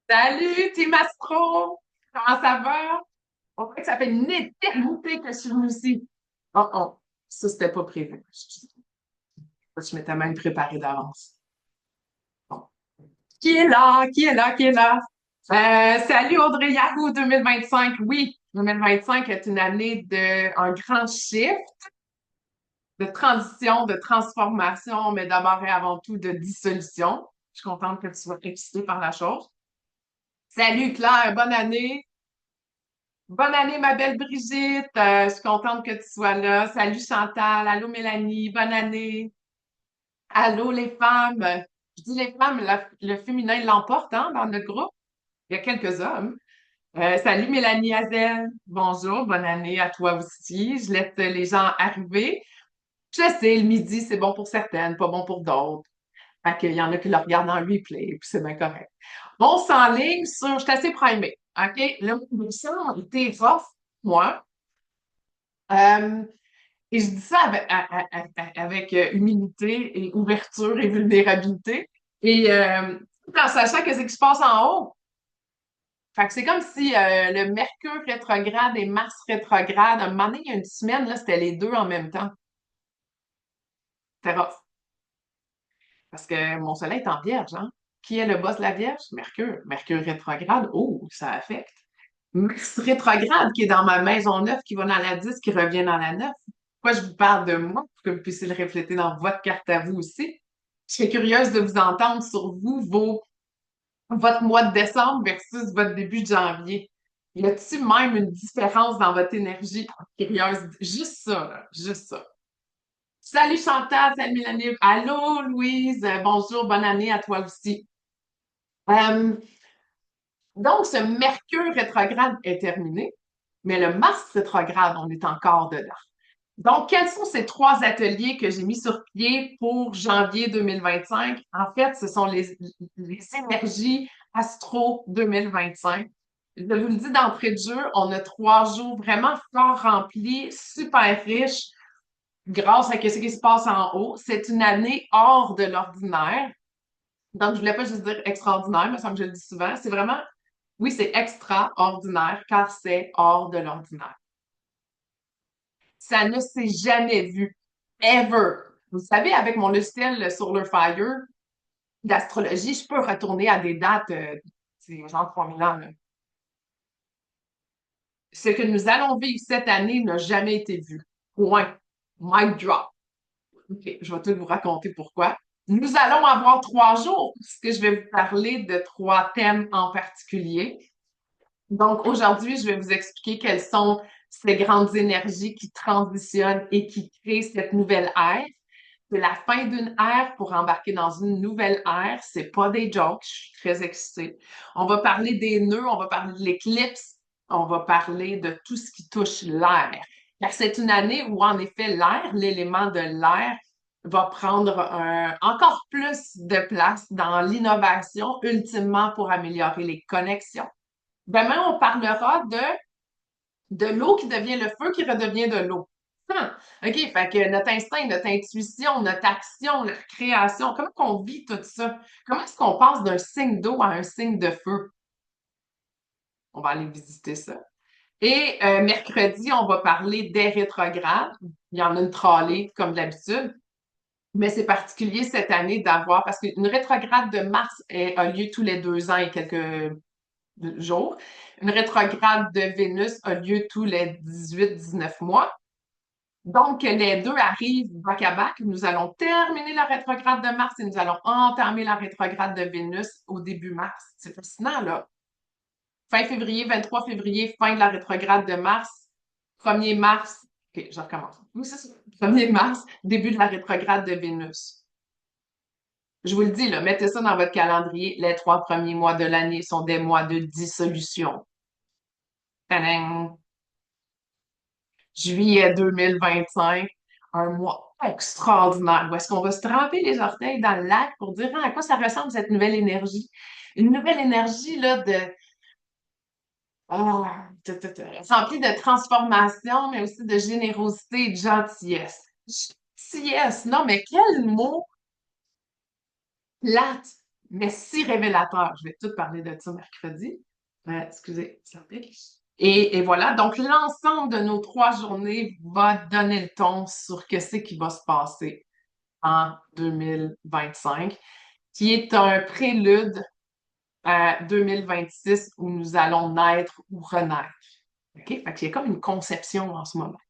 Salut, Team Astro! Comment ça va? On dirait que ça fait une éternité que je suis venue ici. Oh oh, ça, c'était pas prévu. Je m'étais même préparée d'avance. Bon. Qui est là? Qui est là? Qui est là? Salut Audrey Yahoo 2025. Oui, 2025 est une année de un grand chiffre, de transition, de transformation, mais d'abord et avant tout de dissolution. Je suis contente que tu sois excitée par la chose. Salut Claire, bonne année. Bonne année, ma belle Brigitte. Je suis contente que tu sois là. Salut Chantal. Allô Mélanie. Bonne année. Allô les femmes. Je dis les femmes, le féminin l'emporte hein, dans notre groupe. Il y a quelques hommes. Salut Mélanie Hazel. Bonjour, bonne année à toi aussi. Je laisse les gens arriver. Je sais, le midi, c'est bon pour certaines, pas bon pour d'autres. Fait qu'il y en a qui le regardent en replay, puis c'est bien correct. Bon, c'est en ligne sur, je suis assez primée. OK? Là, ça a été rough, moi. Euh, Et je dis ça avec humilité et ouverture et vulnérabilité. Et tout en sachant que c'est ce qui se passe en haut. Fait que c'est comme si le Mercure rétrograde et Mars rétrograde, à un moment donné, il y a une semaine, là, c'était les deux en même temps. C'était rough. Parce que mon soleil est en Vierge, hein? Qui est le boss de la Vierge? Mercure. Mercure rétrograde, oh, ça affecte. Mars rétrograde qui est dans ma maison 9, qui va dans la 10, qui revient dans la 9. Pourquoi je vous parle de moi? Pour que vous puissiez le refléter dans votre carte à vous aussi. Je serais curieuse de vous entendre sur vous, votre mois de décembre versus votre début de janvier. Y a-t-il même une différence dans votre énergie? Curieuse. Juste ça, là. Juste ça. Salut Chantal, salut Mélanie. Allô Louise, bonjour, bonne année à toi aussi. Euh, donc, ce Mercure rétrograde est terminé, mais le Mars rétrograde, on est encore dedans. Donc, quels sont ces trois ateliers que j'ai mis sur pied pour janvier 2025? En fait, ce sont les énergies Astro 2025. Je vous le dis d'entrée de jeu, on a 3 jours vraiment fort remplis, super riches, grâce à ce qui se passe en haut. C'est une année hors de l'ordinaire. Donc, je voulais pas juste dire extraordinaire, mais comme je le dis souvent, c'est vraiment, oui, c'est extraordinaire, car c'est hors de l'ordinaire. Ça ne s'est jamais vu. Ever. Vous savez, avec mon logiciel Solar Fire d'astrologie, je peux retourner à des dates, c'est genre 3000 ans. Là. Ce que nous allons vivre cette année n'a jamais été vu. Point. Mic drop. OK, je vais tout vous raconter pourquoi. Nous allons avoir 3 jours, puisque je vais vous parler de 3 thèmes en particulier. Donc, aujourd'hui, je vais vous expliquer quelles sont ces grandes énergies qui transitionnent et qui créent cette nouvelle ère. C'est la fin d'une ère pour embarquer dans une nouvelle ère. C'est pas des jokes. Je suis très excitée. On va parler des nœuds, on va parler de l'éclipse, on va parler de tout ce qui touche l'air. Car c'est une année où, en effet, l'air, l'élément de l'air, va prendre encore plus de place dans l'innovation, ultimement pour améliorer les connexions. Demain, on parlera de l'eau qui devient le feu qui redevient de l'eau. OK, fait que notre instinct, notre intuition, notre action, notre création, comment on vit tout ça? Comment est-ce qu'on passe d'un signe d'eau à un signe de feu? On va aller visiter ça. Et mercredi, on va parler des rétrogrades. Il y en a une trolley, comme d'habitude, mais c'est particulier cette année d'avoir, parce qu'une rétrograde de Mars a lieu tous les 2 ans et quelques jours. Une rétrograde de Vénus a lieu tous les 18-19 mois. Donc, les deux arrivent back à back. Nous allons terminer la rétrograde de Mars et nous allons entamer la rétrograde de Vénus au début mars. C'est fascinant, là. Fin février, 23 février, fin de la rétrograde de Mars. 1er mars, OK, je recommence. Oui, c'est ça. 1er mars, début de la rétrograde de Vénus. Je vous le dis, là, mettez ça dans votre calendrier. Les 3 premiers mois de l'année sont des mois de dissolution. Tadang! Juillet 2025, un mois extraordinaire où est-ce qu'on va se tremper les orteils dans le lac pour dire à quoi ça ressemble cette nouvelle énergie. Une nouvelle énergie là, Rempli de transformation, mais aussi de générosité et de gentillesse. Gentillesse, non, mais quel mot plate, mais si révélateur. Je vais tout parler de ça mercredi. Excusez, ça pique. Et voilà, donc l'ensemble de nos 3 journées va donner le ton sur ce qui va se passer en 2025, qui est un prélude à 2026 où nous allons naître ou renaître. OK? Fait qu'il y a comme une conception en ce moment.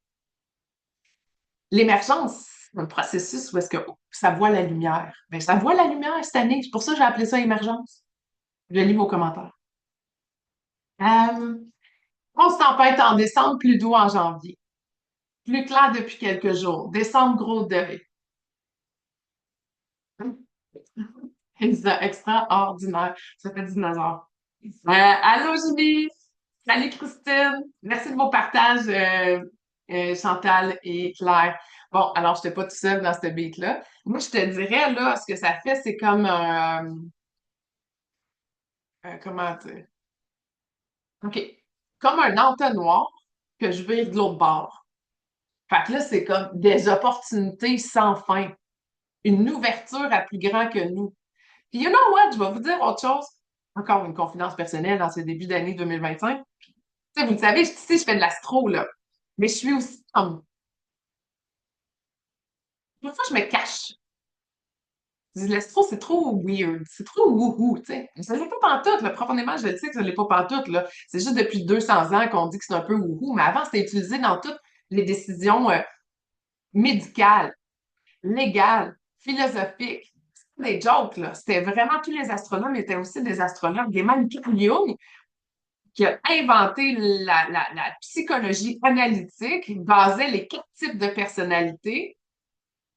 L'émergence, c'est un processus où est-ce que ça voit la lumière. Ben, ça voit la lumière cette année. C'est pour ça que j'ai appelé ça émergence. Je lis vos commentaires. Euh, Grosse tempête en décembre, plus doux en janvier. Plus clair depuis quelques jours. Décembre, gros deuil. Extraordinaire. Ça fait dinosaure. Allô, Julie! Salut, Christine! Merci de vos partages, Chantal et Claire. Bon, alors, je n'étais pas tout seul dans ce beat-là. Moi, je te dirais, là, ce que ça fait, c'est comme comment dire? OK. Comme un entonnoir que je vire de l'autre bord. Fait que là, c'est comme des opportunités sans fin. Une ouverture à plus grand que nous. Puis, you know what? Je vais vous dire autre chose. Encore une confidence personnelle dans ce début d'année 2025. Tu sais, vous le savez, ici, je fais de l'astro, là. Mais je suis aussi comme. Des fois, je me cache. Je dis, l'astro, c'est trop weird. C'est trop wouhou, tu sais. Ça l'est pas pantoute, là. Profondément, je le sais que ça l'est pas pantoute, là. C'est juste depuis 200 ans qu'on dit que c'est un peu wouhou. Mais avant, c'était utilisé dans toutes les décisions médicales, légales, philosophiques. C'était des jokes, là. C'était vraiment tous les astronomes étaient aussi des astronomes. Des Jung, qui a inventé la psychologie analytique, il basait les 4 types de personnalité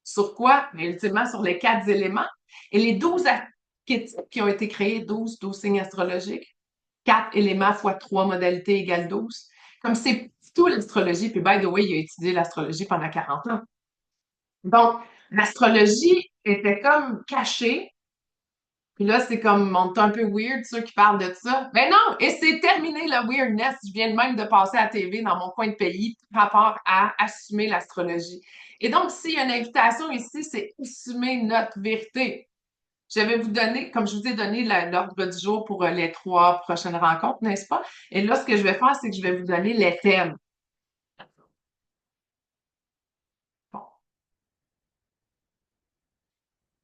sur quoi? Mais ultimement sur les 4 éléments. Et les 12 archétypes qui ont été créés, 12 signes astrologiques, 4 éléments fois 3 modalités égale 12. Comme c'est tout l'astrologie, puis by the way, il a étudié l'astrologie pendant 40 ans. Donc, l'astrologie était comme cachée. Puis là, c'est comme, on est un peu weird, ceux qui parlent de ça. Ben non, et c'est terminé le weirdness. Je viens même de passer à la TV dans mon coin de pays par rapport à assumer l'astrologie. Et donc, s'il y a une invitation ici, c'est assumer notre vérité. Je vais vous donner, comme je vous ai donné l'ordre du jour pour les 3 prochaines rencontres, n'est-ce pas? Et là, ce que je vais faire, c'est que je vais vous donner les thèmes. Bon.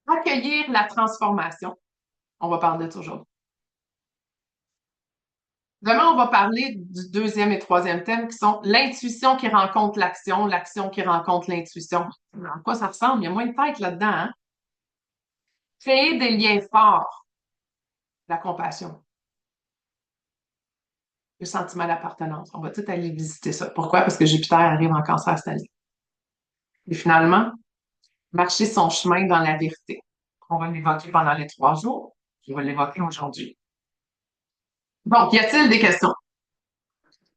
Accueillir la transformation. On va parler de ça aujourd'hui. Demain, on va parler du deuxième et troisième thème qui sont l'intuition qui rencontre l'action, l'action qui rencontre l'intuition. À quoi ça ressemble? Il y a moins de tête là-dedans, hein? Créer des liens forts, la compassion, le sentiment d'appartenance. On va tout aller visiter ça. Pourquoi? Parce que Jupiter arrive en cancer cette année. Et finalement, marcher son chemin dans la vérité. On va l'évoquer pendant les 3 jours. Je vais l'évoquer aujourd'hui. Donc, y a-t-il des questions?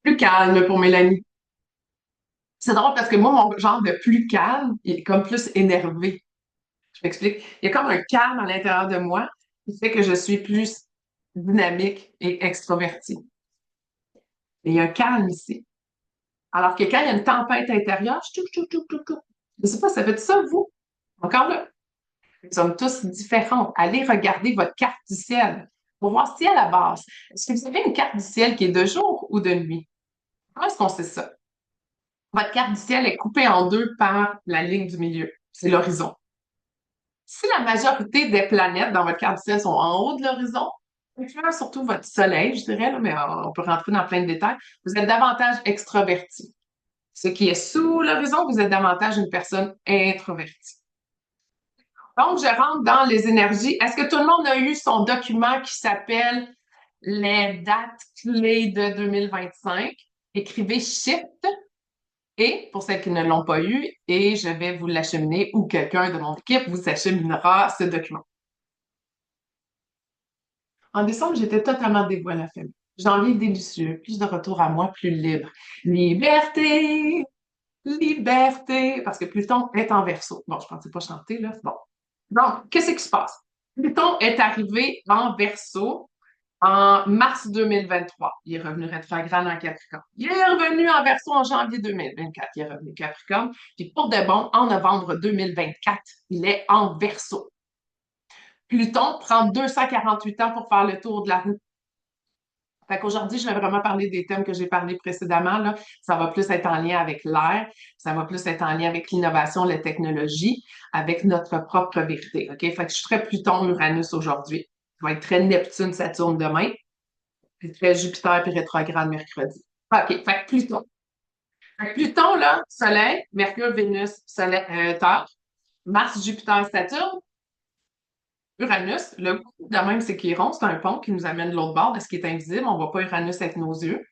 Plus calme pour Mélanie. C'est drôle parce que moi, mon genre de plus calme, il est comme plus énervé. Je m'explique. Il y a comme un calme à l'intérieur de moi qui fait que je suis plus dynamique et extrovertie. Et il y a un calme ici. Alors que quand il y a une tempête intérieure, je touche, touche, touche, touche, touche. Je sais pas, ça fait ça, vous? Encore là? Nous sommes tous différents. Allez regarder votre carte du ciel pour voir si à la base, est-ce que vous avez une carte du ciel qui est de jour ou de nuit? Comment est-ce qu'on sait ça? Votre carte du ciel est coupée en deux par la ligne du milieu. C'est l'horizon. Si la majorité des planètes dans votre carte du ciel sont en haut de l'horizon, incluant surtout votre soleil, je dirais, là, mais on peut rentrer dans plein de détails, vous êtes davantage extraverti. Ce qui est sous l'horizon, vous êtes davantage une personne introvertie. Donc, je rentre dans les énergies. Est-ce que tout le monde a eu son document qui s'appelle les dates clés de 2025? Écrivez Shift et pour celles qui ne l'ont pas eu, et je vais vous l'acheminer ou quelqu'un de mon équipe vous acheminera ce document. En décembre, j'étais totalement dévouée à la famille. Janvier délicieux, plus de retour à moi, plus libre. Liberté, liberté, parce que Pluton est en Verseau. Bon, je pensais pas chanter, là. Bon. Donc, qu'est-ce qui se passe? Pluton est arrivé en Verseau en mars 2023. Il est revenu rétrograde en Capricorne. Il est revenu en Verseau en janvier 2024. Il est revenu Capricorne. Puis pour de bon, en novembre 2024, il est en Verseau. Pluton prend 248 ans pour faire le tour de la roue. Fait qu'aujourd'hui, je vais vraiment parler des thèmes que j'ai parlé précédemment, là. Ça va plus être en lien avec l'air, ça va plus être en lien avec l'innovation, la technologie, avec notre propre vérité. OK? Fait que je suis très Pluton-Uranus aujourd'hui. Je vais être très Neptune, Saturne demain, puis très Jupiter puis rétrograde mercredi. OK, fait que Pluton. Fait que Pluton, là, Soleil, Mercure, Vénus, Soleil, Terre, Mars, Jupiter, Saturne, Uranus, le coup de même, c'est qu'il est rond, c'est un pont qui nous amène de l'autre bord de ce qui est invisible. On ne voit pas Uranus avec nos yeux.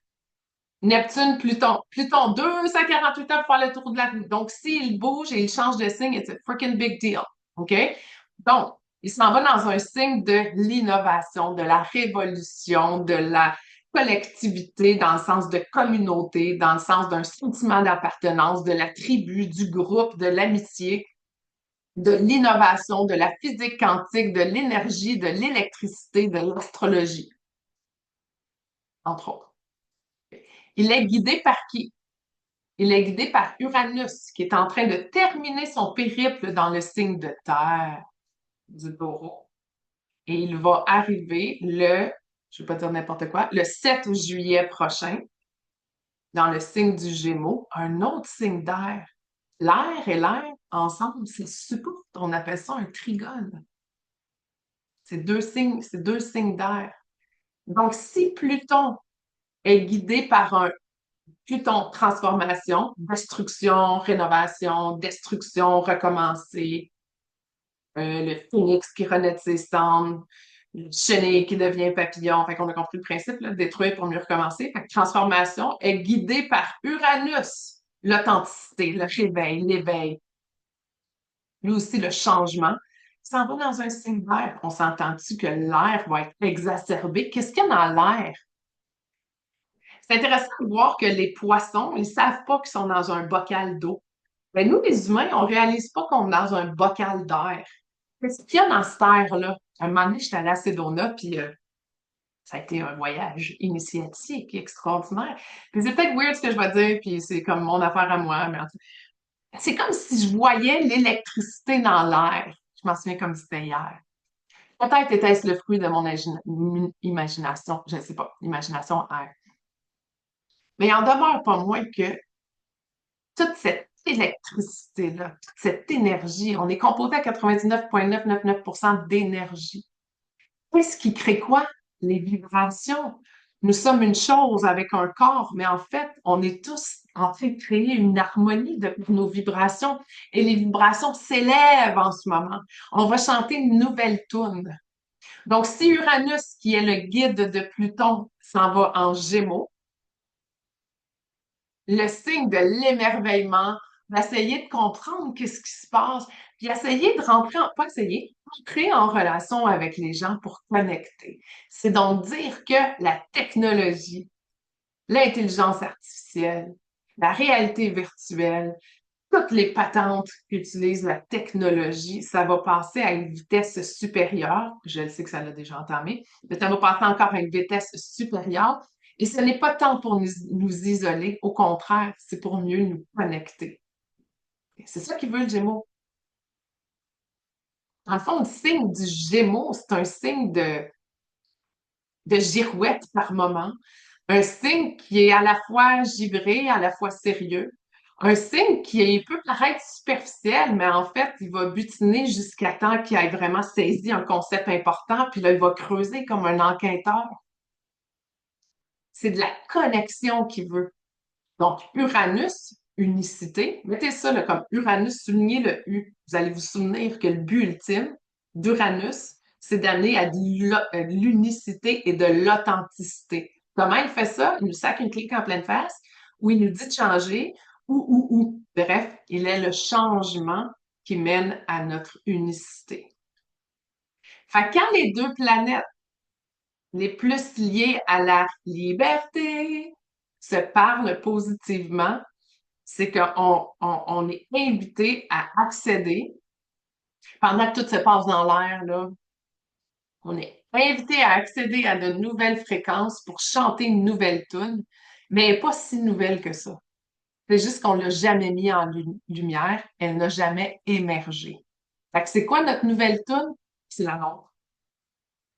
Neptune, Pluton. Pluton, 248 ans pour faire le tour de la Lune. Donc, s'il bouge et il change de signe, it's a freaking big deal. OK? Donc, il s'en va dans un signe de l'innovation, de la révolution, de la collectivité, dans le sens de communauté, dans le sens d'un sentiment d'appartenance, de la tribu, du groupe, de l'amitié, de l'innovation, de la physique quantique, de l'énergie, de l'électricité, de l'astrologie, entre autres. Il est guidé par qui? Il est guidé par Uranus, qui est en train de terminer son périple dans le signe de terre du Taureau. Et il va arriver je ne vais pas dire n'importe quoi, le 7 juillet prochain, dans le signe du Gémeaux, un autre signe d'air. L'air et l'air, ensemble, c'est super. On appelle ça un trigone. C'est deux signes d'air. Donc, si Pluton est guidé par un Pluton transformation, destruction, rénovation, destruction, recommencer, le phénix qui renaît de ses cendres, le chenille qui devient papillon. Fait qu'on a compris le principe, là, détruire pour mieux recommencer. Fait que transformation est guidée par Uranus, l'authenticité, le réveil, l'éveil. Lui aussi, le changement. Il s'en va dans un signe d'air. On s'entend-tu que l'air va être exacerbé? Qu'est-ce qu'il y a dans l'air? C'est intéressant de voir que les poissons, ils savent pas qu'ils sont dans un bocal d'eau. Mais nous, les humains, on réalise pas qu'on est dans un bocal d'air. Qu'est-ce qu'il y a dans cette air-là? Un moment donné, j'étais allée à Sedona, puis ça a été un voyage initiatique extraordinaire. Puis c'est peut-être weird ce que je vais dire, puis c'est comme mon affaire à moi, mais en tout cas, c'est comme si je voyais l'électricité dans l'air. Je m'en souviens comme si c'était hier. Peut-être était-ce le fruit de mon imagination, je ne sais pas, imagination air. Mais il en demeure pas moins que toute cette électricité-là, toute cette énergie, on est composé à 99,999% d'énergie. Qu'est-ce qui crée quoi? Les vibrations. Nous sommes une chose avec un corps, mais en fait, on est tous en train de créer une harmonie de nos vibrations et les vibrations s'élèvent en ce moment. On va chanter une nouvelle tune. Donc, si Uranus, qui est le guide de Pluton, s'en va en Gémeaux, le signe de l'émerveillement, d'essayer de comprendre qu'est-ce qui se passe, puis essayer de rentrer pas essayer, entrer en relation avec les gens pour connecter. C'est donc dire que la technologie, l'intelligence artificielle, la réalité virtuelle, toutes les patentes qui utilisent la technologie, ça va passer à une vitesse supérieure. Je le sais que ça l'a déjà entamé, mais ça va passer encore à une vitesse supérieure. Et ce n'est pas tant pour nous isoler, au contraire, c'est pour mieux nous connecter. C'est ça qui veut le Gémeaux. En le fond, le signe du Gémeaux, c'est un signe de girouette par moment, un signe qui est à la fois givré, à la fois sérieux, un signe qui peut paraître superficiel, mais en fait, il va butiner jusqu'à temps qu'il ait vraiment saisi un concept important, puis là, il va creuser comme un enquêteur. C'est de la connexion qu'il veut. Donc, Uranus, unicité, mettez ça là, comme Uranus, soulignez le U. Vous allez vous souvenir que le but ultime d'Uranus, c'est d'amener à de l'unicité et de l'authenticité. Comment il fait ça? Il nous sac une clique en pleine face, où il nous dit de changer, ou. Bref, il est le changement qui mène à notre unicité. Fait que quand les deux planètes les plus liées à la liberté se parlent positivement, c'est qu'on est invité à accéder, pendant que tout se passe dans l'air, là, On est invité à accéder à de nouvelles fréquences pour chanter une nouvelle tune, mais elle n'est pas si nouvelle que ça. C'est juste qu'on l'a jamais mis en lumière, elle n'a jamais émergé. Fait que c'est quoi notre nouvelle tune? C'est la nôtre.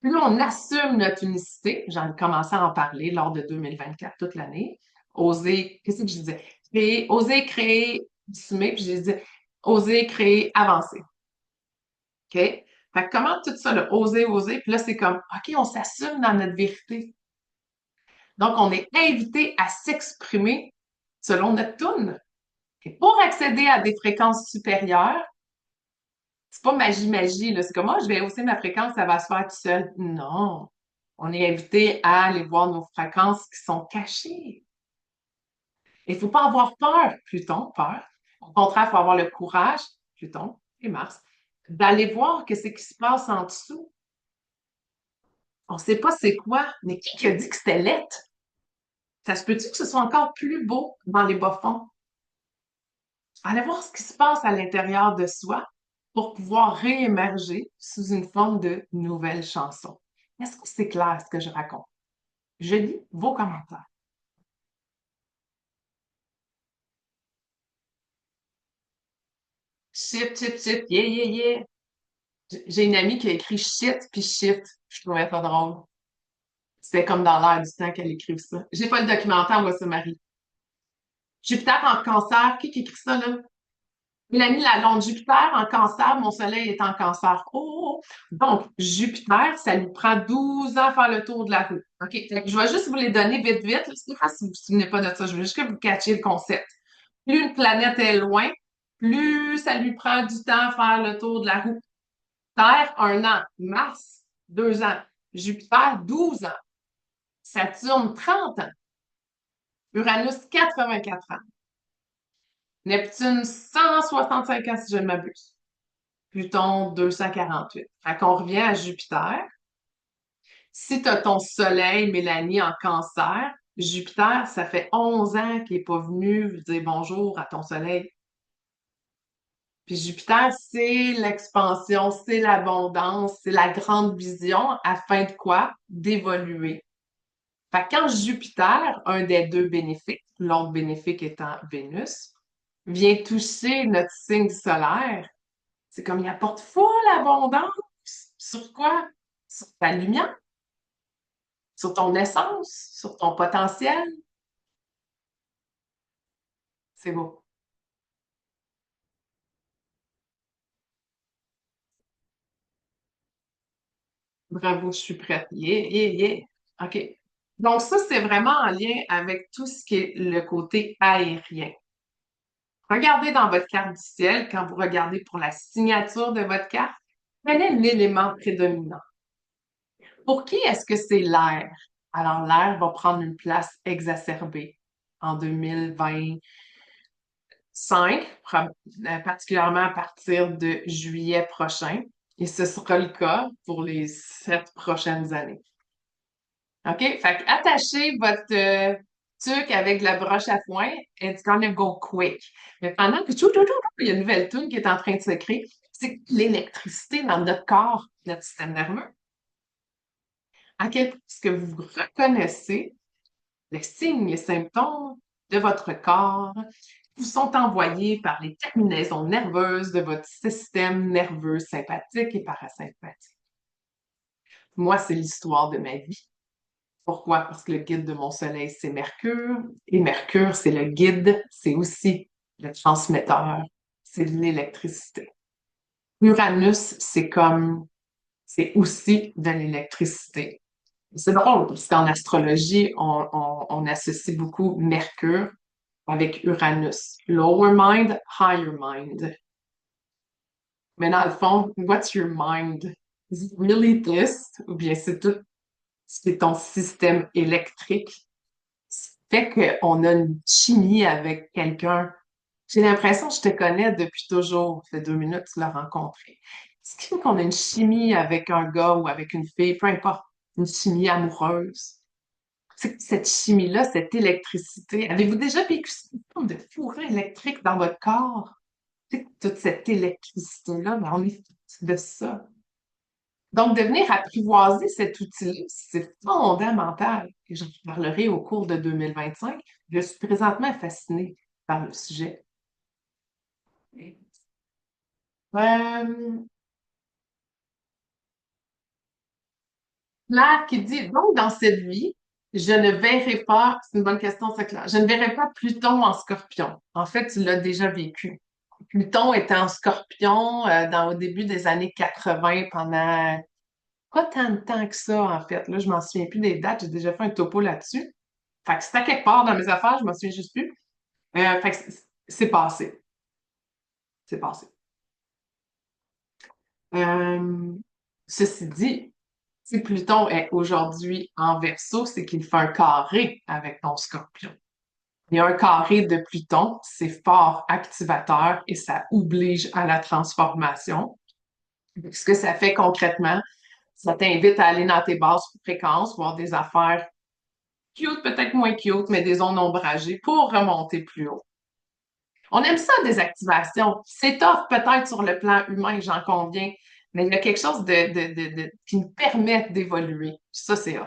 Puis là, on assume notre unicité. J'en ai commencé à en parler lors de 2024, toute l'année. Oser, qu'est-ce que je disais? Oser créer, assumer, puis j'ai dit, oser créer, avancer. OK? Fait que comment tout ça, là, oser, puis là, c'est comme, OK, on s'assume dans notre vérité. Donc, on est invité à s'exprimer selon notre tune. Et pour accéder à des fréquences supérieures, c'est pas magie, là. C'est comme, moi, je vais hausser ma fréquence, ça va se faire tout seul. Non. On est invité à aller voir nos fréquences qui sont cachées. Il faut pas avoir peur, Pluton, peur. Au contraire, il faut avoir le courage, Pluton et Mars, d'aller voir qu'est-ce qui se passe en dessous. On sait pas c'est quoi, mais qui a dit que c'était lettre? Ça se peut-tu que ce soit encore plus beau dans les bas-fonds? Allez voir ce qui se passe à l'intérieur de soi pour pouvoir réémerger sous une forme de nouvelle chanson. Est-ce que c'est clair ce que je raconte? Je lis vos commentaires. Shit, yeah, yeah, yeah. J'ai une amie qui a écrit shit puis shit. Je trouvais ça drôle. C'était comme dans l'air du temps qu'elle écrive ça. J'ai pas le documentaire, moi, c'est Marie. Jupiter en cancer. Qui écrit ça, là? Mélanie Lalonde, Jupiter en cancer, mon soleil est en cancer. Oh! Donc, Jupiter, ça lui prend 12 ans à faire le tour de la roue. OK? Fait que je vais juste vous les donner vite, vite. C'est pas si vous vous souvenez pas de ça. Je veux juste que vous catchiez le concept. Plus une planète est loin, plus ça lui prend du temps à faire le tour de la roue. Terre, 1 an. Mars, 2 ans. Jupiter, 12 ans. Saturne, 30 ans. Uranus, 84 ans. Neptune, 165 ans si je ne m'abuse. Pluton, 248. Fait qu'on revient à Jupiter. Si tu as ton soleil, Mélanie, en cancer, Jupiter, ça fait 11 ans qu'il n'est pas venu dire bonjour à ton soleil. Puis Jupiter, c'est l'expansion, c'est l'abondance, c'est la grande vision afin de quoi? D'évoluer. Fait que quand Jupiter, un des deux bénéfiques, l'autre bénéfique étant Vénus, vient toucher notre signe solaire, c'est comme il apporte full abondance. Sur quoi? Sur ta lumière, sur ton essence, sur ton potentiel. C'est beau. Bravo, je suis prête. Yeah, yeah, yeah. OK. Donc, ça, c'est vraiment en lien avec tout ce qui est le côté aérien. Regardez dans votre carte du ciel, quand vous regardez pour la signature de votre carte, quel est l'élément prédominant? Pour qui est-ce que c'est l'air? Alors, l'air va prendre une place exacerbée en 2025, particulièrement à partir de juillet prochain. Et ce sera le cas pour les 7 prochaines années. OK? Fait que attachez votre truc avec de la broche à foin. It's gonna go quick. Mais pendant que il y a une nouvelle tune qui est en train de se créer, c'est l'électricité dans notre corps, notre système nerveux. À quel point est-ce que vous reconnaissez les signes et symptômes de votre corps vous sont envoyés par les terminaisons nerveuses de votre système nerveux sympathique et parasympathique. Moi, c'est l'histoire de ma vie. Pourquoi? Parce que le guide de mon soleil, c'est Mercure. Et Mercure, c'est le guide, c'est aussi le transmetteur, c'est de l'électricité. Uranus, c'est aussi de l'électricité. C'est drôle, parce qu'en astrologie, on associe beaucoup Mercure avec Uranus. Lower mind, higher mind. Mais dans le fond, what's your mind? Is it really this? Ou bien c'est tout, c'est ton système électrique. Ça fait qu'on a une chimie avec quelqu'un. J'ai l'impression que je te connais depuis toujours. Ça fait 2 minutes que tu l'as rencontré. Ce qui fait qu'on a une chimie avec un gars ou avec une fille, peu importe, une chimie amoureuse. Cette chimie-là, cette électricité, avez-vous déjà vécu une forme de fourrure électrique dans votre corps? Toute cette électricité-là, mais on est fait de ça. Donc, de venir apprivoiser cet outil-là, c'est fondamental. Et j'en parlerai au cours de 2025. Je suis présentement fascinée par le sujet. Euh, Claire qui dit, donc dans cette vie, je ne verrai pas, c'est une bonne question, ça, Claire, je ne verrai pas Pluton en Scorpion. En fait, tu l'as déjà vécu. Pluton était en Scorpion au début des années 80 pendant pas tant de temps que ça, en fait. Là, je m'en souviens plus des dates, j'ai déjà fait un topo là-dessus. Fait que c'était quelque part dans mes affaires, je m'en souviens juste plus. Fait que c'est passé. C'est passé. Euh, Ceci dit, si Pluton est aujourd'hui en Verseau, c'est qu'il fait un carré avec ton Scorpion. Il y a un carré de Pluton, c'est fort activateur et ça oblige à la transformation. Ce que ça fait concrètement, ça t'invite à aller dans tes basses fréquences, voir des affaires cute, peut-être moins cute, mais des zones ombragées pour remonter plus haut. On aime ça, des activations. C'est tough peut-être sur le plan humain, j'en conviens, mais il y a quelque chose qui nous permet d'évoluer. Ça, c'est hot.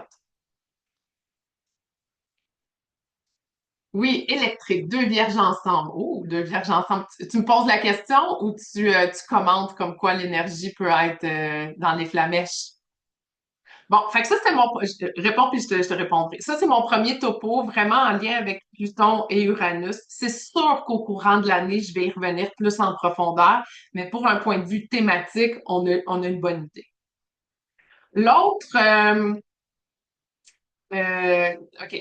Oui, électrique, deux vierges ensemble. Oh, deux vierges ensemble. Tu me poses la question ou tu commentes comme quoi l'énergie peut être dans les flamèches? Bon, fait que ça, c'est je te réponds puis je te répondrai. Ça, c'est mon premier topo, vraiment en lien avec Pluton et Uranus. C'est sûr qu'au courant de l'année, je vais y revenir plus en profondeur, mais pour un point de vue thématique, on a une bonne idée. L'autre, OK.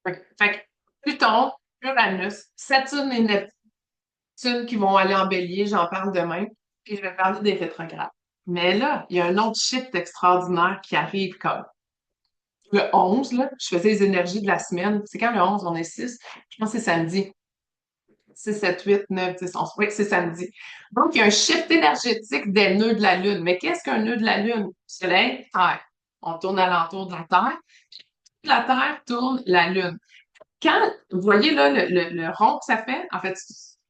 Fait que Pluton, Uranus, Saturne et Neptune qui vont aller en bélier, j'en parle demain, puis je vais parler des rétrogrades. Mais là, il y a un autre shift extraordinaire qui arrive comme le 11, là, je faisais les énergies de la semaine. C'est quand le 11, on est 6. Je pense que c'est samedi. 6, 7, 8, 9, 10, 11. Oui, c'est samedi. Donc, il y a un shift énergétique des nœuds de la Lune. Mais qu'est-ce qu'un nœud de la Lune? Soleil, Terre. On tourne alentour de la Terre. La Terre tourne la Lune. Quand, vous voyez là le rond que ça fait, en fait,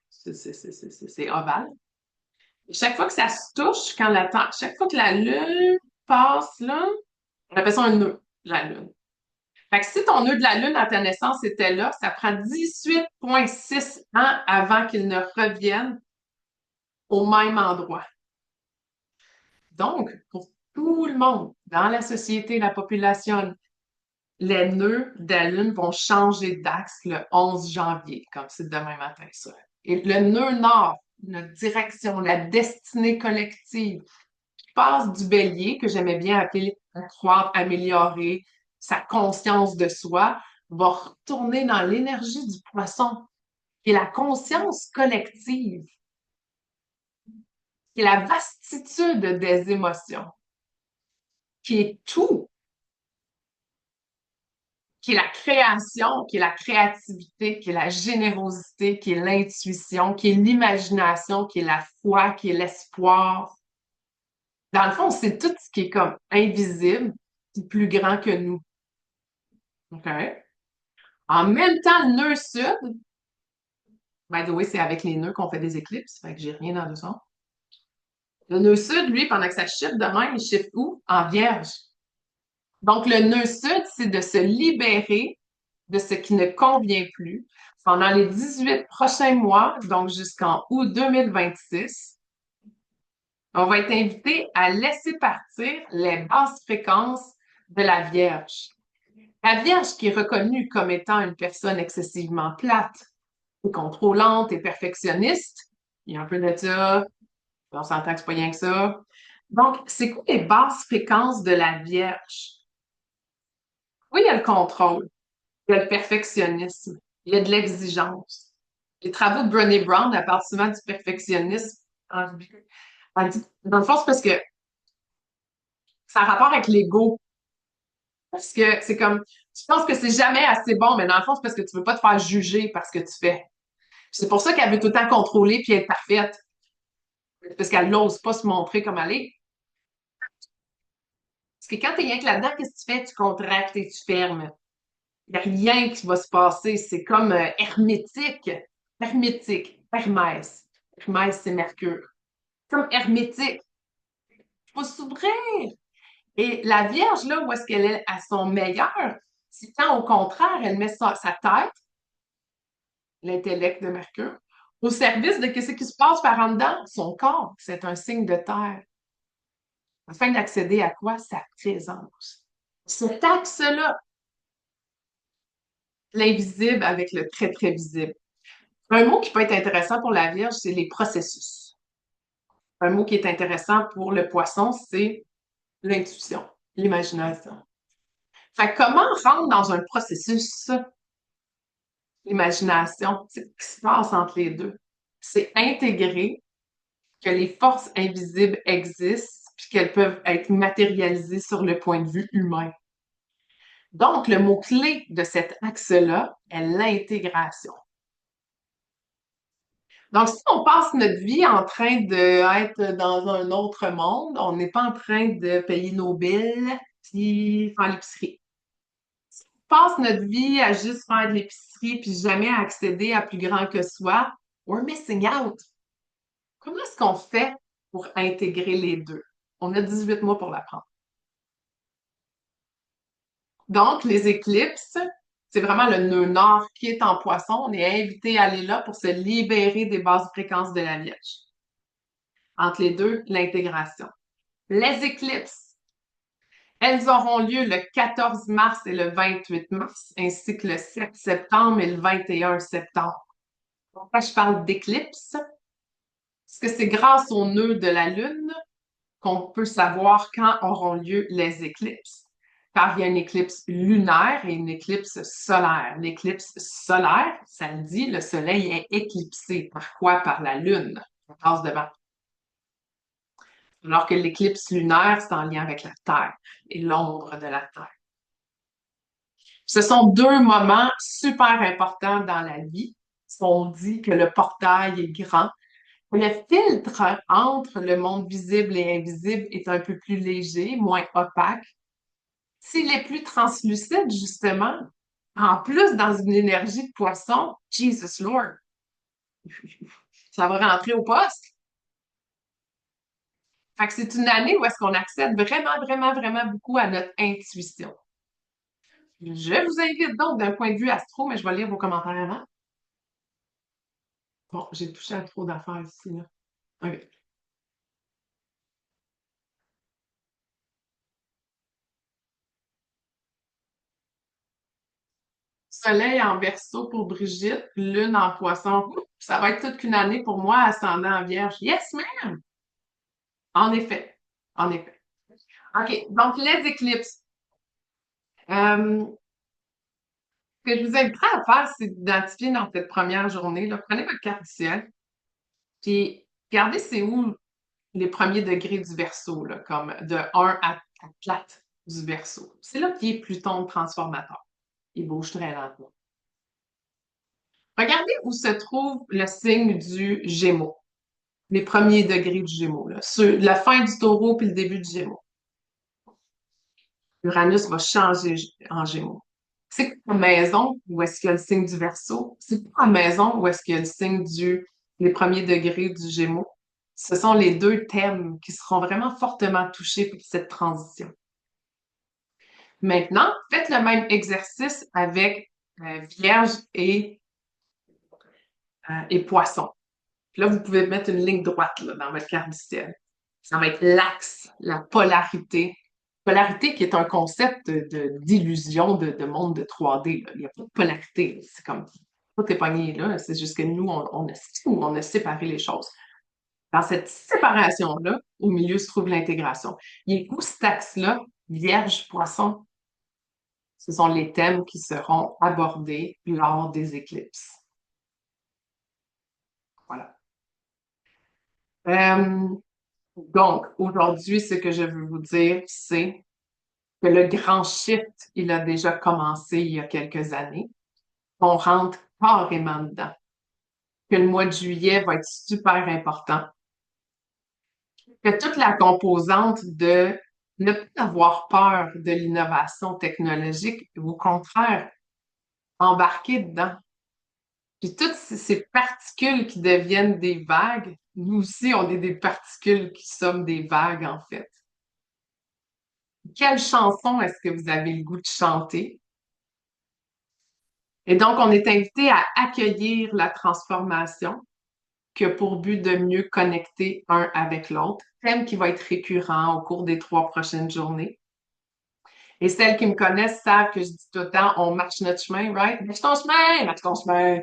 c'est ovale. Chaque fois que ça se touche, chaque fois que la Lune passe là, on appelle ça un nœud, la Lune. Fait que si ton nœud de la Lune à ta naissance était là, ça prend 18,6 ans avant qu'il ne revienne au même endroit. Donc, pour tout le monde, dans la société, la population, les nœuds de la Lune vont changer d'axe le 11 janvier, comme c'est demain matin, ça. Et le nœud nord, notre direction, la destinée collective, qui passe du bélier, que j'aimais bien appeler croître, améliorer sa conscience de soi, va retourner dans l'énergie du poisson, qui est la conscience collective, qui est la vastitude des émotions, qui est tout, qui est la création, qui est la créativité, qui est la générosité, qui est l'intuition, qui est l'imagination, qui est la foi, qui est l'espoir. Dans le fond, c'est tout ce qui est comme invisible, qui est plus grand que nous. OK? En même temps, le nœud sud, by the way, c'est avec les nœuds qu'on fait des éclipses, fait que j'ai rien dans le son. Le nœud sud, lui, pendant que ça shift de même, il shift où? En vierge. Donc, le nœud sud, c'est de se libérer de ce qui ne convient plus pendant les 18 prochains mois, donc jusqu'en août 2026. On va être invité à laisser partir les basses fréquences de la Vierge. La Vierge qui est reconnue comme étant une personne excessivement plate, et contrôlante et perfectionniste. Il y a un peu de ça. On s'entend que c'est pas rien que ça. Donc, c'est quoi les basses fréquences de la Vierge? Oui, il y a le contrôle, il y a le perfectionnisme, il y a de l'exigence. Les travaux de Brené Brown, elle parle souvent du perfectionnisme. Dans le fond, c'est parce que ça a rapport avec l'ego. Parce que c'est comme, tu penses que c'est jamais assez bon, mais dans le fond, c'est parce que tu veux pas te faire juger parce que tu fais. C'est pour ça qu'elle veut tout le temps contrôler puis être parfaite. Parce qu'elle n'ose pas se montrer comme elle est. Parce que quand t'es rien que là-dedans, qu'est-ce que tu fais? Tu contractes et tu fermes. Il n'y a rien qui va se passer. C'est comme hermétique. Hermétique. Hermès. Hermès, c'est Mercure. Comme hermétique. faut s'ouvrir. Et la Vierge, là, où est-ce qu'elle est à son meilleur, c'est quand, au contraire, elle met sa tête, l'intellect de Mercure, au service de ce qui se passe par en dedans, son corps. C'est un signe de terre. Afin d'accéder à quoi? Sa présence. Cet axe-là, l'invisible avec le très, très visible. Un mot qui peut être intéressant pour la Vierge, c'est les processus. Un mot qui est intéressant pour le poisson, c'est l'intuition, l'imagination. Fait que comment rentrer dans un processus, l'imagination, c'est ce qui se passe entre les deux. C'est intégrer que les forces invisibles existent puis qu'elles peuvent être matérialisées sur le point de vue humain. Donc, le mot-clé de cet axe-là est l'intégration. Donc, si on passe notre vie en train d'être dans un autre monde, on n'est pas en train de payer nos billes puis faire l'épicerie. Si on passe notre vie à juste faire de l'épicerie puis jamais à accéder à plus grand que soi, we're missing out. Comment est-ce qu'on fait pour intégrer les deux? On a 18 mois pour l'apprendre. Donc, les éclipses, c'est vraiment le nœud nord qui est en poisson. On est invité à aller là pour se libérer des basses fréquences de la Vierge. Entre les deux, l'intégration. Les éclipses, elles auront lieu le 14 mars et le 28 mars, ainsi que le 7 septembre et le 21 septembre. Pourquoi je parle d'éclipses? Parce que c'est grâce au nœud de la Lune qu'on peut savoir quand auront lieu les éclipses. Car il y a une éclipse lunaire et une éclipse solaire. L'éclipse solaire, ça le dit, le Soleil est éclipsé. Par quoi? Par la Lune. On passe devant. Alors que l'éclipse lunaire, c'est en lien avec la Terre et l'ombre de la Terre. Ce sont deux moments super importants dans la vie. On dit que le portail est grand. Le filtre entre le monde visible et invisible est un peu plus léger, moins opaque. S'il est plus translucide, justement, en plus dans une énergie de poisson, Jesus Lord, ça va rentrer au poste. Fait que c'est une année où est-ce qu'on accède vraiment, vraiment, vraiment beaucoup à notre intuition. Je vous invite donc d'un point de vue astro, mais je vais lire vos commentaires avant. Bon, j'ai touché à trop d'affaires ici, là. OK. Soleil en Verseau pour Brigitte, Lune en Poisson. Ouh, ça va être toute qu'une année pour moi, ascendant en Vierge. Yes, ma'am! En effet. En effet. OK. Donc, les éclipses. Euh, Ce que je vous inviterais à faire, c'est d'identifier dans cette première journée, là, prenez votre carte du ciel, puis regardez c'est où les premiers degrés du Verseau, là, comme de 1 à 4 du Verseau. C'est là qui est Pluton transformateur. Il bouge très lentement. Regardez où se trouve le signe du Gémeaux, les premiers degrés du Gémeaux, là, la fin du Taureau puis le début du Gémeaux. Uranus va changer en Gémeaux. C'est quoi la maison où est-ce qu'il y a le signe du Verseau? C'est quoi la maison où est-ce qu'il y a le signe les premiers degrés du Gémeaux? Ce sont les deux thèmes qui seront vraiment fortement touchés par cette transition. Maintenant, faites le même exercice avec Vierge et Poisson. Puis là, vous pouvez mettre une ligne droite là, dans votre carte du ciel. Ça va être l'axe, la polarité. Polarité qui est un concept d'illusion de monde de 3D, là. Il n'y a pas de polarité. C'est comme tout est pogné là. C'est juste que nous, on a séparé les choses. Dans cette séparation-là, au milieu se trouve l'intégration. Il est où cet axe-là? Vierge, poisson. Ce sont les thèmes qui seront abordés lors des éclipses. Voilà. Euh, donc, aujourd'hui, ce que je veux vous dire, c'est que le grand shift, il a déjà commencé il y a quelques années. On rentre carrément dedans. Que le mois de juillet va être super important. Que toute la composante de ne pas avoir peur de l'innovation technologique, au contraire, embarquer dedans. Puis toutes ces particules qui deviennent des vagues, nous aussi, on est des particules qui sommes des vagues, en fait. Quelle chanson est-ce que vous avez le goût de chanter? Et donc, on est invité à accueillir la transformation qui a pour but de mieux connecter un avec l'autre, thème qui va être récurrent au cours des 3 prochaines journées. Et celles qui me connaissent savent que je dis tout le temps, on marche notre chemin, right? Marche ton chemin, marche ton chemin.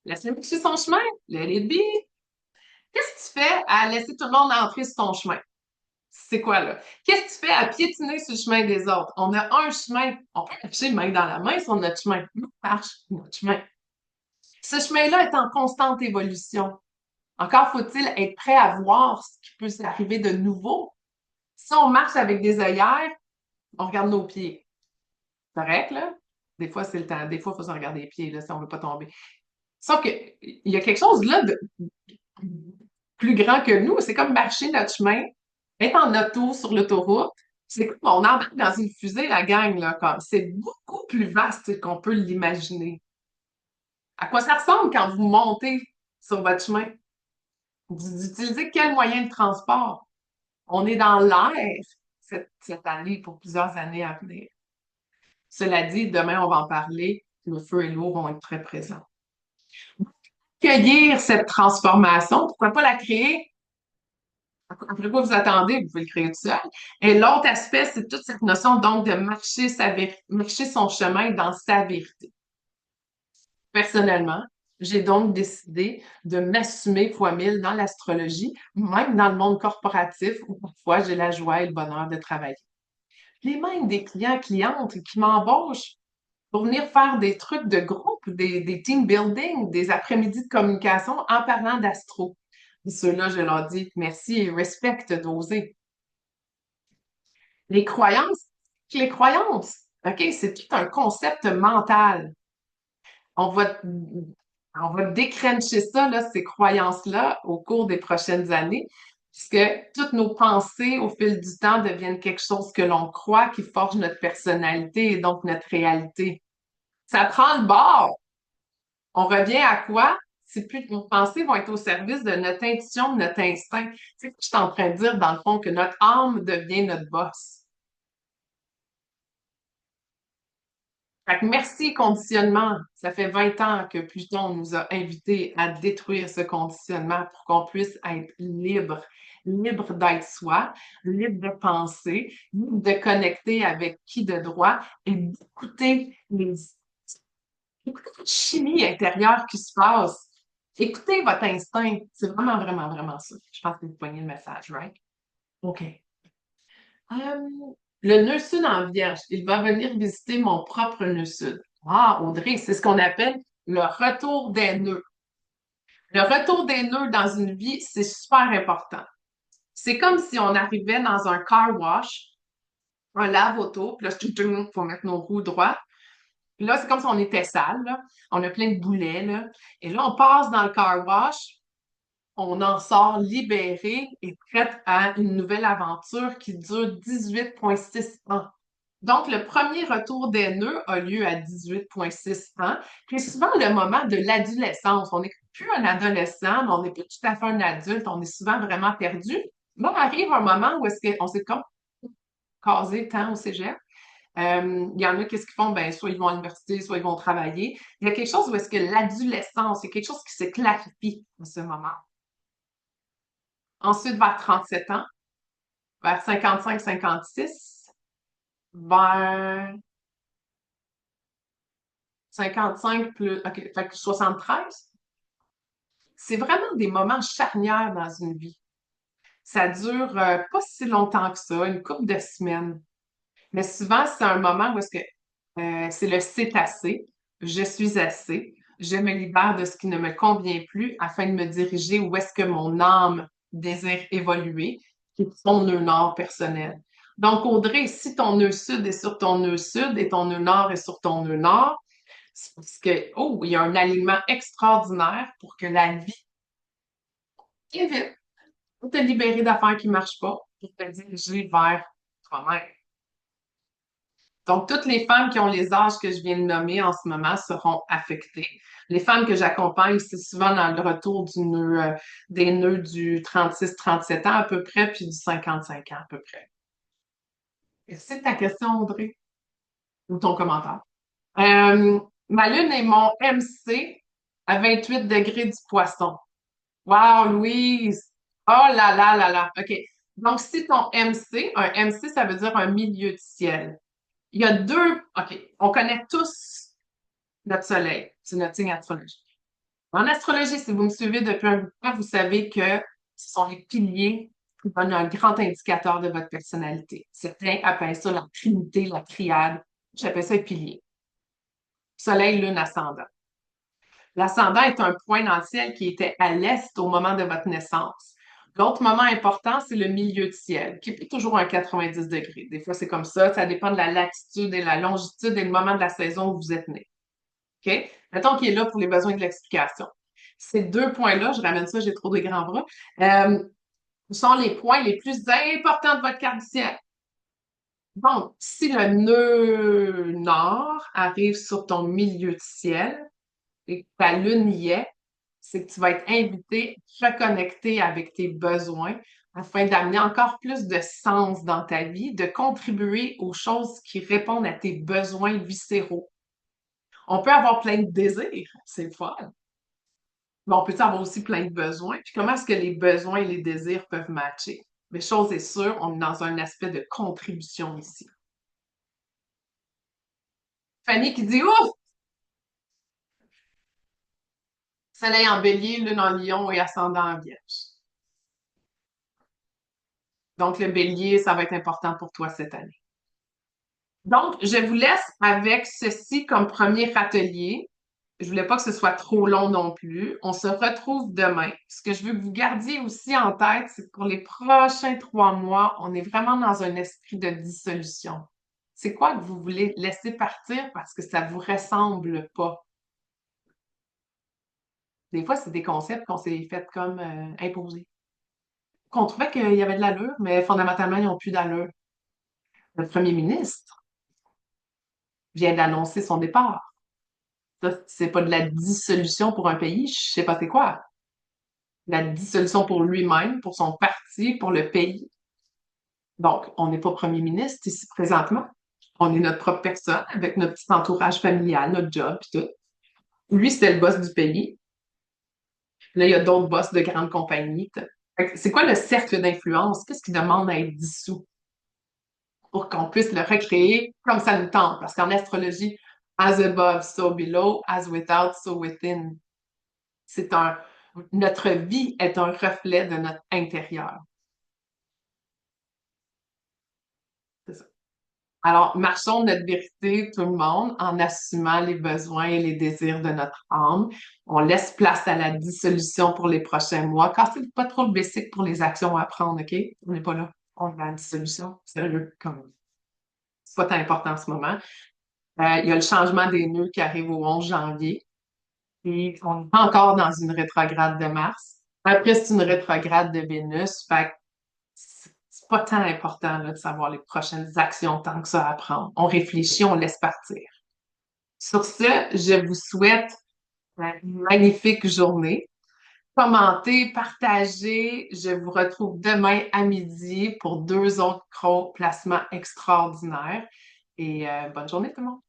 Laisse-le marcher son chemin, let it be. Qu'est-ce que tu fais à laisser tout le monde entrer sur ton chemin? C'est quoi, là? Qu'est-ce que tu fais à piétiner sur le chemin des autres? On a un chemin, on peut marcher main dans la main sur notre chemin. On marche notre chemin. Ce chemin-là est en constante évolution. Encore faut-il être prêt à voir ce qui peut s'arriver de nouveau. Si on marche avec des œillères, on regarde nos pieds. Correct, là? Des fois, c'est le temps. Des fois, il faut se regarder les pieds, là, si on veut pas tomber. Sauf que, il y a quelque chose là de plus grand que nous. C'est comme marcher notre chemin, être en auto sur l'autoroute. C'est comme on embarque dans une fusée, la gang, là, comme. C'est beaucoup plus vaste qu'on peut l'imaginer. À quoi ça ressemble quand vous montez sur votre chemin? Vous utilisez quel moyen de transport? On est dans l'air cette année pour plusieurs années à venir. Cela dit, demain, on va en parler. Le feu et l'eau vont être très présents. Cueillir cette transformation, pourquoi pas la créer? Après quoi vous attendez, vous pouvez le créer tout seul. Et l'autre aspect, c'est toute cette notion donc de marcher son chemin dans sa vérité. Personnellement, j'ai donc décidé de m'assumer fois mille dans l'astrologie, même dans le monde corporatif où parfois j'ai la joie et le bonheur de travailler. J'ai même des clients, clientes qui m'embauchent pour venir faire des trucs de groupe, des team building, des après-midi de communication en parlant d'astro. Et ceux-là, je leur dis merci et respecte d'oser. Les croyances, les croyances, OK, c'est tout un concept mental. On va, on va décrencher ça, là, ces croyances-là, au cours des prochaines années, puisque toutes nos pensées, au fil du temps, deviennent quelque chose que l'on croit, qui forge notre personnalité et donc notre réalité. Ça prend le bord. On revient à quoi? C'est plus nos pensées vont être au service de notre intuition, de notre instinct. C'est ce que je suis en train de dire, dans le fond, que notre âme devient notre boss. Fait que merci conditionnement. Ça fait 20 ans que Pluton nous a invités à détruire ce conditionnement pour qu'on puisse être libre, libre d'être soi, libre de penser, libre de connecter avec qui de droit et d'écouter écoutez votre chimie intérieure qui se passe. Écoutez votre instinct. C'est vraiment, vraiment, vraiment ça. Je pense que vous poignez le message, right? OK. Le nœud sud en Vierge, il va venir visiter mon propre nœud sud. Ah, Audrey, c'est ce qu'on appelle le retour des nœuds. Le retour des nœuds dans une vie, c'est super important. C'est comme si on arrivait dans un car wash, un lave-auto, puis là, il faut mettre nos roues droites. Puis là, c'est comme si on était sale, là. On a plein de boulets, là. Et là, on passe dans le car wash, on en sort libéré et prête à une nouvelle aventure qui dure 18,6 ans. Donc, le premier retour des nœuds a lieu à 18,6 ans, qui est souvent le moment de l'adolescence. On n'est plus un adolescent, mais on n'est plus tout à fait un adulte, on est souvent vraiment perdu. Mais arrive un moment où est-ce qu'on s'est comme casé tant au cégep. Il y en a qu'est-ce qu'ils font? Ben, soit ils vont à l'université, soit ils vont travailler. Il y a quelque chose où est-ce que l'adolescence, c'est quelque chose qui se clarifie en ce moment. Ensuite, vers 37 ans, vers 55-56, vers 55 plus, OK, fait que 73. C'est vraiment des moments charnières dans une vie. Ça dure pas si longtemps que ça, une couple de semaines. Mais souvent, c'est un moment où est-ce que c'est le c'est assez, je suis assez, je me libère de ce qui ne me convient plus afin de me diriger où est-ce que mon âme désire évoluer, qui est son nœud nord personnel. Donc, Audrey, si ton nœud sud est sur ton nœud sud et ton nœud nord est sur ton nœud nord, c'est parce que, oh, il y a un alignement extraordinaire pour que la vie évite de te libérer d'affaires qui ne marchent pas pour te diriger vers toi-même. Donc, toutes les femmes qui ont les âges que je viens de nommer en ce moment seront affectées. Les femmes que j'accompagne, c'est souvent dans le retour du nœud, des nœuds du 36-37 ans à peu près, puis du 55 ans à peu près. C'est ta question, Audrey, ou ton commentaire. Euh, Ma lune est mon MC à 28 degrés du poisson. Wow, Louise! Oh là là là là! OK. Donc, si ton MC, un MC, ça veut dire un milieu de ciel. Il y a deux. OK. On connaît tous notre soleil. C'est notre signe astrologique. En astrologie, si vous me suivez depuis un bout de temps, vous savez que ce sont les piliers qui donnent un grand indicateur de votre personnalité. Certains appellent ça la trinité, la triade. J'appelle ça les piliers. Soleil, lune, ascendant. L'ascendant est un point dans le ciel qui était à l'est au moment de votre naissance. L'autre moment important, c'est le milieu de ciel, qui est toujours un 90 degrés. Des fois, c'est comme ça dépend de la latitude et la longitude et le moment de la saison où vous êtes né. OK? Mettons qu'il est là pour les besoins de l'explication. Ces deux points-là, je ramène ça, j'ai trop de grands bras, euh, sont les points les plus importants de votre carte du ciel. Donc, si le nœud nord arrive sur ton milieu de ciel et que ta lune y est, c'est que tu vas être invité à reconnecter avec tes besoins afin d'amener encore plus de sens dans ta vie, de contribuer aux choses qui répondent à tes besoins viscéraux. On peut avoir plein de désirs, c'est le fun. Mais on peut avoir aussi plein de besoins. Puis comment est-ce que les besoins et les désirs peuvent matcher? Mais chose est sûre, on est dans un aspect de contribution ici. Fanny qui dit ouf! Soleil en bélier, lune en lion et ascendant en vierge. Donc, le bélier, ça va être important pour toi cette année. Donc, je vous laisse avec ceci comme premier atelier. Je voulais pas que ce soit trop long non plus. On se retrouve demain. Ce que je veux que vous gardiez aussi en tête, c'est que pour les prochains 3 mois, on est vraiment dans un esprit de dissolution. C'est quoi que vous voulez laisser partir parce que ça vous ressemble pas? Des fois, c'est des concepts qu'on s'est fait comme imposer. Qu'on trouvait qu'il y avait de l'allure, mais fondamentalement, ils n'ont plus d'allure. Le premier ministre vient d'annoncer son départ. Ça, c'est pas de la dissolution pour un pays, je sais pas c'est quoi. La dissolution pour lui-même, pour son parti, pour le pays. Donc, on n'est pas premier ministre ici présentement. On est notre propre personne avec notre petit entourage familial, notre job, puis tout. Lui, c'était le boss du pays. Là, il y a d'autres boss de grandes compagnies. Fait que c'est quoi le cercle d'influence? Qu'est-ce qui demande à être dissous pour qu'on puisse le recréer comme ça nous tente? Parce qu'en astrologie, as above, so below, as without, so within. C'est un, Notre vie est un reflet de notre intérieur. C'est ça. Alors, marchons notre vérité, tout le monde, en assumant les besoins et les désirs de notre âme. On laisse place à la dissolution pour les prochains mois. Cassez pas trop le basic pour les actions à prendre, OK? On n'est pas là. On est dans la dissolution. Sérieux, quand même. C'est pas tant important en ce moment. Il y a le changement des nœuds qui arrive au 11 janvier. Et on est encore dans une rétrograde de Mars. Après, c'est une rétrograde de Vénus. Fait que c'est pas tant important là, de savoir les prochaines actions tant que ça à prendre. On réfléchit, on laisse partir. Sur ce, je vous souhaite une magnifique journée. Commentez, partagez. Je vous retrouve demain à midi pour 2 autres gros placements extraordinaires. Et bonne journée tout le monde.